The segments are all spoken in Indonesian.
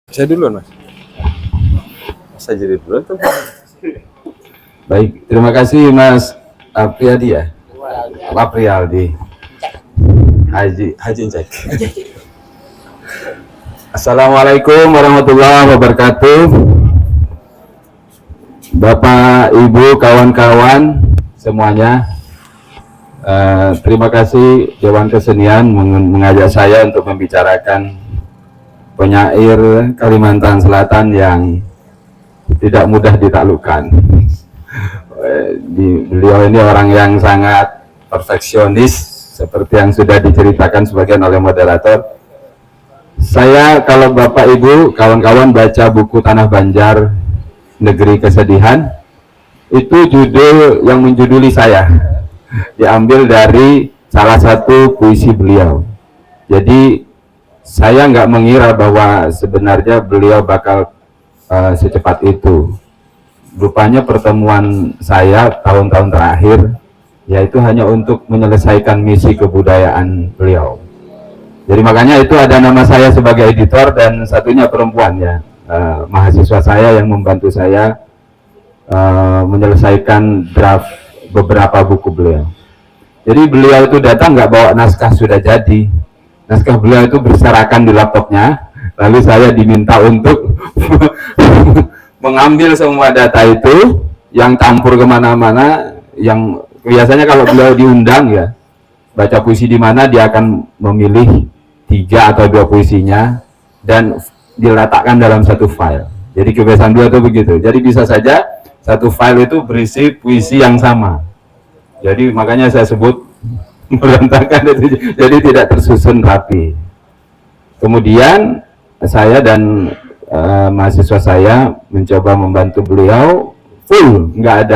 Saya duluan, Mas. Saya jadi duluan tuh. Baik, terima kasih Mas Apriyadi ya. Apriyadi. Haji Cek. Assalamualaikum warahmatullahi wabarakatuh. Bapak, Ibu, kawan-kawan semuanya. Terima kasih Dewan Kesenian mengajak saya untuk membicarakan penyair Kalimantan Selatan yang tidak mudah ditaklukkan. Beliau ini orang yang sangat perfeksionis seperti yang sudah diceritakan sebagian oleh moderator. Saya, kalau Bapak Ibu kawan-kawan baca buku Tanah Banjar Negeri Kesedihan, itu judul yang menjuduli saya diambil dari salah satu puisi beliau. Jadi saya nggak mengira bahwa sebenarnya beliau bakal secepat itu. Rupanya pertemuan saya tahun-tahun terakhir yaitu hanya untuk menyelesaikan misi kebudayaan beliau. Jadi makanya itu ada nama saya sebagai editor dan satunya perempuan ya, mahasiswa saya yang membantu saya menyelesaikan draft beberapa buku beliau. Jadi beliau itu datang nggak bawa naskah sudah jadi. Naskah beliau itu berserakan di laptopnya, lalu saya diminta untuk mengambil semua data itu yang campur kemana-mana. Yang biasanya kalau beliau diundang ya baca puisi di mana, dia akan memilih 3 atau 2 puisinya dan diletakkan dalam satu file. Jadi kebiasaan beliau itu begitu. Jadi bisa saja satu file itu berisi puisi yang sama. Jadi makanya saya sebut berantakan itu, jadi tidak tersusun rapi. Kemudian saya dan mahasiswa saya mencoba membantu beliau full, nggak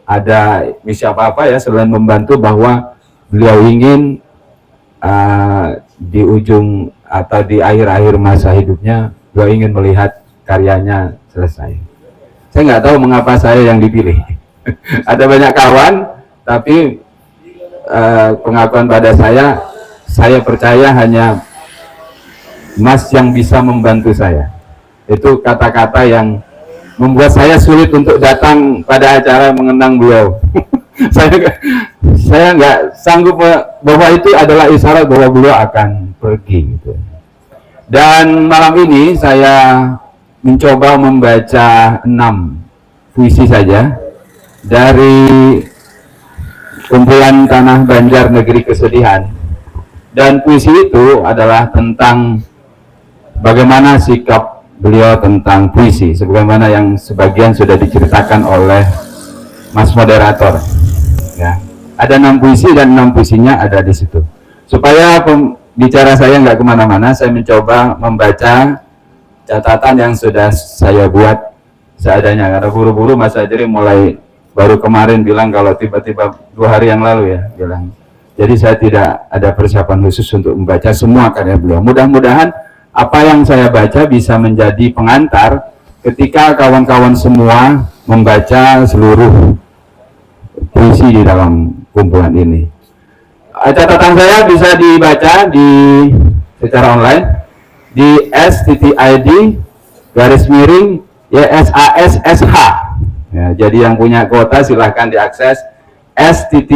ada misi apa-apa ya selain membantu, bahwa beliau ingin di ujung atau di akhir-akhir masa hidupnya beliau ingin melihat karyanya selesai. Saya nggak tahu mengapa saya yang dipilih. Ada banyak kawan, tapi pengakuan pada saya percaya hanya Mas yang bisa membantu saya. Itu kata-kata yang membuat saya sulit untuk datang pada acara mengenang beliau. saya nggak sanggup bahwa itu adalah isyarat bahwa beliau akan pergi gitu. Dan malam ini saya mencoba membaca 6 puisi saja dari kumpulan Tanah Banjar Negeri Kesedihan. Dan puisi itu adalah tentang bagaimana sikap beliau tentang puisi, sebagaimana yang sebagian sudah diceritakan oleh Mas moderator ya. Ada 6 puisi dan 6 puisinya ada di situ. Supaya pembicara saya nggak kemana-mana, saya mencoba membaca catatan yang sudah saya buat seadanya, karena buru-buru Mas Ajri mulai baru kemarin bilang kalau tiba-tiba 2 hari yang lalu ya bilang. Jadi saya tidak ada persiapan khusus untuk membaca semua karya beliau. Mudah-mudahan apa yang saya baca bisa menjadi pengantar ketika kawan-kawan semua membaca seluruh puisi di dalam kumpulan ini. Catatan saya bisa dibaca secara online di s.id/YSASSH. Ya, jadi yang punya kuota silahkan diakses s.id/YSASSH.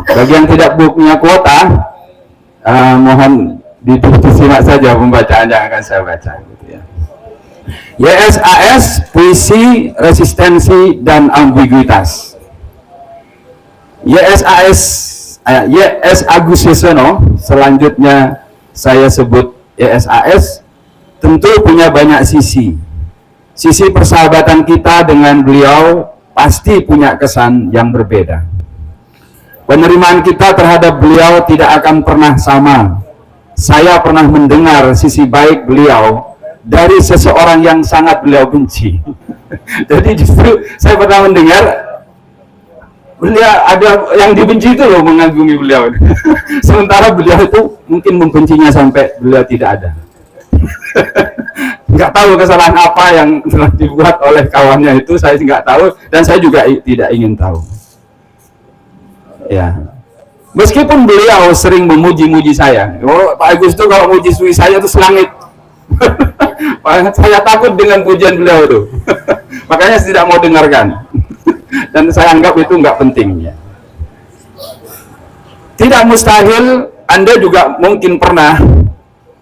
Bagi yang tidak punya kuota, mohon disimak saja pembacaan yang akan saya baca. Gitu ya. YSAS, puisi, resistensi, dan ambiguitas. YS Agus Yesono, selanjutnya saya sebut YSAS, tentu punya banyak sisi. Sisi persahabatan kita dengan beliau pasti punya kesan yang berbeda. Penerimaan kita terhadap beliau tidak akan pernah sama. Saya pernah mendengar sisi baik beliau dari seseorang yang sangat beliau benci. Jadi justru saya pernah mendengar beliau ada yang dibenci itu loh mengagumi beliau. Sementara beliau itu mungkin membencinya sampai beliau tidak ada. Nggak tahu kesalahan apa yang telah dibuat oleh kawannya itu, saya nggak tahu dan saya juga tidak ingin tahu. Ya, Meskipun beliau sering memuji-muji saya, oh, Pak Agus itu kalau muji saya itu selangit. Saya takut dengan pujian beliau itu. Makanya saya tidak mau dengarkan. Dan saya anggap itu nggak penting. Tidak mustahil Anda juga mungkin pernah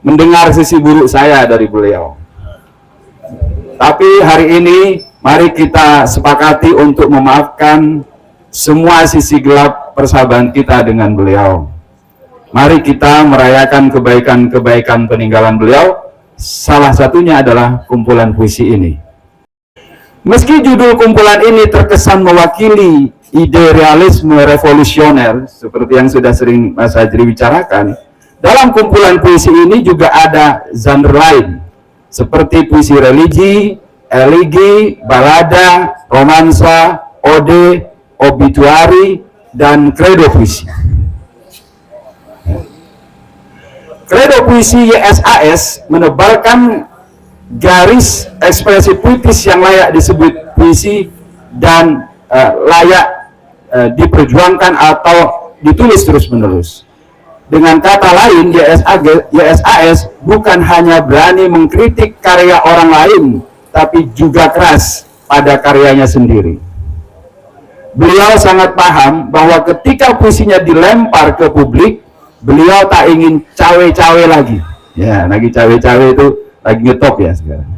mendengar sisi buruk saya dari beliau. Tapi hari ini mari kita sepakati untuk memaafkan semua sisi gelap persahabatan kita dengan beliau. Mari kita merayakan kebaikan-kebaikan peninggalan beliau. Salah satunya adalah kumpulan puisi ini. Meski judul kumpulan ini terkesan mewakili ide realisme revolusioner, seperti yang sudah sering Mas Hajri bicarakan, dalam kumpulan puisi ini juga ada genre lain, seperti puisi religi, elegi, balada, romansa, ode, obituari, dan kredo puisi. Kredo puisi YSAS menebalkan garis ekspresi puitis yang layak disebut puisi dan layak diperjuangkan atau ditulis terus-menerus. Dengan kata lain, YSAS bukan hanya berani mengkritik karya orang lain, tapi juga keras pada karyanya sendiri. Beliau sangat paham bahwa ketika puisinya dilempar ke publik, beliau tak ingin cawe-cawe lagi. Ya, lagi cawe-cawe itu lagi ngetop ya sekarang.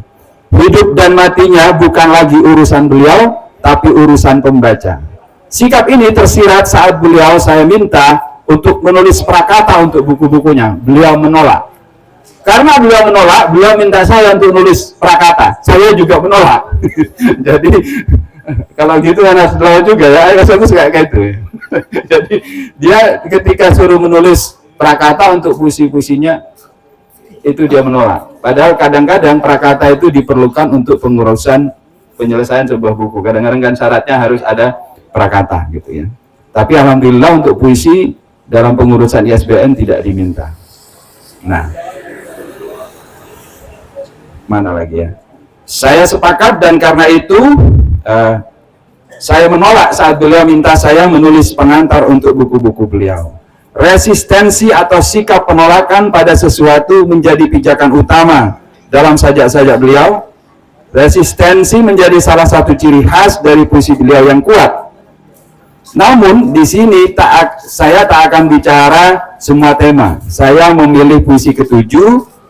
Hidup dan matinya bukan lagi urusan beliau, tapi urusan pembaca. Sikap ini tersirat saat beliau saya minta untuk menulis prakata untuk buku-bukunya. Beliau menolak. Karena beliau menolak, beliau minta saya untuk nulis prakata. Saya juga menolak. Jadi kalau gitu anak saudara juga ya, saya kayak gitu. Jadi dia ketika suruh menulis prakata untuk puisi-puisinya, itu dia menolak. Padahal kadang-kadang prakata itu diperlukan untuk pengurusan penyelesaian sebuah buku. Kadang-kadang kan syaratnya harus ada prakata gitu ya. Tapi alhamdulillah untuk puisi dalam pengurusan ISBN tidak diminta. Nah, mana lagi ya? Saya sepakat dan karena itu saya menolak saat beliau minta saya menulis pengantar untuk buku-buku beliau. Resistensi atau sikap penolakan pada sesuatu menjadi pijakan utama dalam sajak-sajak beliau. Resistensi menjadi salah satu ciri khas dari puisi beliau yang kuat. Namun di sini saya tak akan bicara semua tema. Saya memilih puisi ke-7,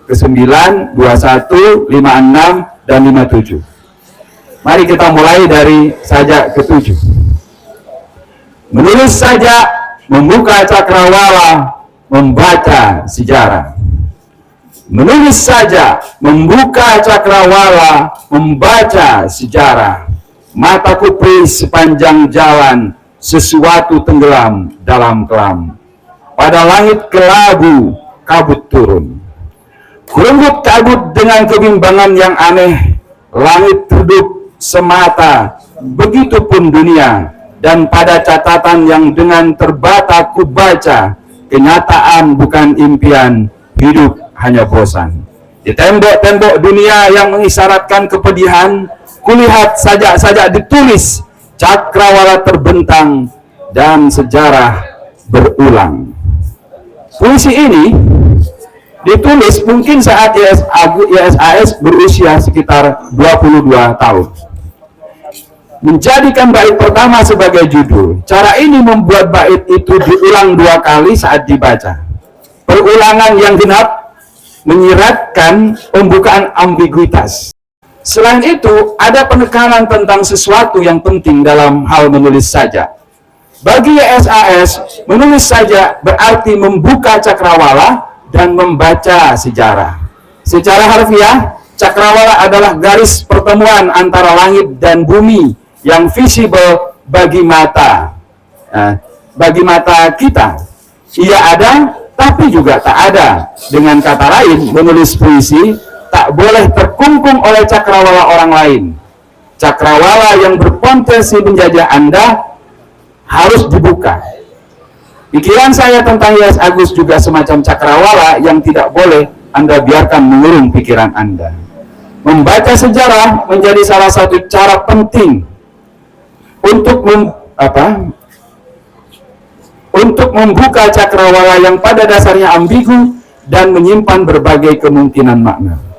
ke-9, 21, 56, dan 57. Mari kita mulai dari sajak ke-7. Menulis sajak, membuka cakrawala, membaca sejarah. Menulis saja, membuka cakrawala, membaca sejarah. Mataku perih sepanjang jalan, sesuatu tenggelam dalam kelam. Pada langit kelabu, kabut turun. Kurunggut kabut dengan kebimbangan yang aneh. Langit redup semata, begitupun dunia. Dan pada catatan yang dengan terbata ku baca, kenyataan bukan impian, hidup hanya bosan. Di tembok-tembok dunia yang mengisyaratkan kepedihan, kulihat sajak-sajak ditulis, cakrawala terbentang, dan sejarah berulang. Puisi ini ditulis mungkin saat YSAS berusia sekitar 22 tahun. Menjadikan bait pertama sebagai judul. Cara ini membuat bait itu diulang 2 kali saat dibaca. Perulangan yang genap menyiratkan pembukaan ambiguitas. Selain itu, ada penekanan tentang sesuatu yang penting dalam hal menulis sajak. Bagi YSAS, menulis sajak berarti membuka cakrawala dan membaca sejarah. Secara harfiah, cakrawala adalah garis pertemuan antara langit dan bumi yang visible bagi mata, bagi mata kita. Ia ada, tapi juga tak ada. Dengan kata lain, menulis puisi tak boleh terkungkung oleh cakrawala orang lain. Cakrawala yang berpotensi menjajah Anda harus dibuka. Pikiran saya tentang YS Agus juga semacam cakrawala yang tidak boleh Anda biarkan mengurung pikiran Anda. Membaca sejarah menjadi salah satu cara penting untuk membuka cakrawala yang pada dasarnya ambigu dan menyimpan berbagai kemungkinan makna.